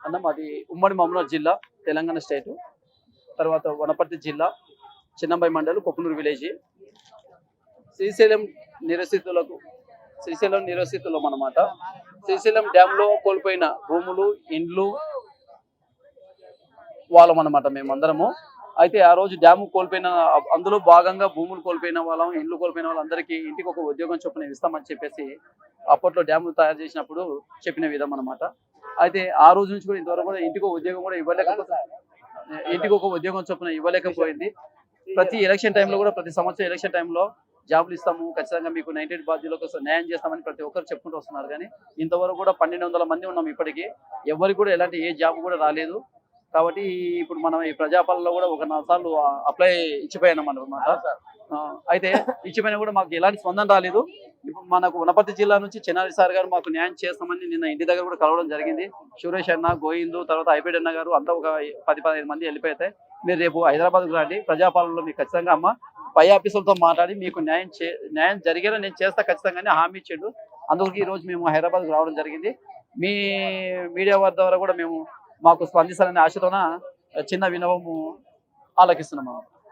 అన్న మాది ఉమ్మడి మహబూబ్నగర్ జిల్లా, తెలంగాణ స్టేటు. తర్వాత వనపర్తి జిల్లా, చిన్నంబై మండలం, కొప్పునూరు విలేజ్. శ్రీశైలం నిరసితులకు శ్రీశైలం నిరసితులం అన్నమాట. శ్రీశైలం డ్యాంలో కోల్పోయిన భూములు, ఇండ్లు వాళ్ళం అన్నమాట మేమందరము. అయితే ఆ రోజు డ్యాము కోల్పోయిన అందులో భాగంగా భూములు కోల్పోయిన వాళ్ళం, ఇండ్లు కోల్పోయిన వాళ్ళందరికీ ఇంటికి ఒక ఉద్యోగం చొప్పున ఇస్తామని చెప్పేసి అప్పట్లో డ్యాము తయారు చేసినప్పుడు చెప్పిన విధం అన్నమాట. అయితే ఆ రోజు నుంచి కూడా ఇంతవరకు కూడా ఇంటికి ఒక ఉద్యోగం కూడా ఇవ్వలేకపోతే, ఇంటికి ఒక ఉద్యోగం చొప్పున ఇవ్వలేకపోయింది. ప్రతి ఎలక్షన్ టైంలో కూడా, ప్రతి సంవత్సరం ఎలక్షన్ టైంలో జాబులు ఇస్తాము, ఖచ్చితంగా మీకు 98 బాధ్యులకు న్యాయం చేస్తామని ప్రతి ఒక్కరు చెప్పుకుంటూ వస్తున్నారు. కానీ ఇంతవరకు కూడా 1200 మంది ఉన్నాం ఇప్పటికీ. ఎవరికి కూడా ఎలాంటి ఏ జాబ్ కూడా రాలేదు. కాబట్టి ఇప్పుడు మనం ఈ ప్రజాపాలనలో కూడా ఒక 4 సార్లు అప్లై ఇచ్చిపోయాం అన్నమాట. అయితే ఇచ్చిపోయినా కూడా మాకు ఎలాంటి స్పందన రాలేదు. ఇప్పుడు మనకు వనపర్తి జిల్లా నుంచి చెన్నారి సార్ గారు మాకు న్యాయం చేస్తామని నిన్న ఇంటి దగ్గర కూడా కలవడం జరిగింది. సురేష్ అన్న, గోవిందు, తర్వాత ఐపేడ్ అన్న గారు అంతా ఒక 10-15 మంది వెళ్ళిపోతే, మీరు రేపు హైదరాబాద్కు రండి, ప్రజాపాలనలో మీకు ఖచ్చితంగా అమ్మ పై ఆఫీసులతో మాట్లాడి మీకు న్యాయం జరిగేలా నేను చేస్తా ఖచ్చితంగా ఆమె ఇచ్చిండు. అందుకు ఈ రోజు మేము హైదరాబాద్కు రావడం జరిగింది. మీ మీడియా వారి ద్వారా కూడా మేము మాకు స్పందిస్తారనే ఆశతోన చిన్న వినవము ఆలకిస్తున్నాము.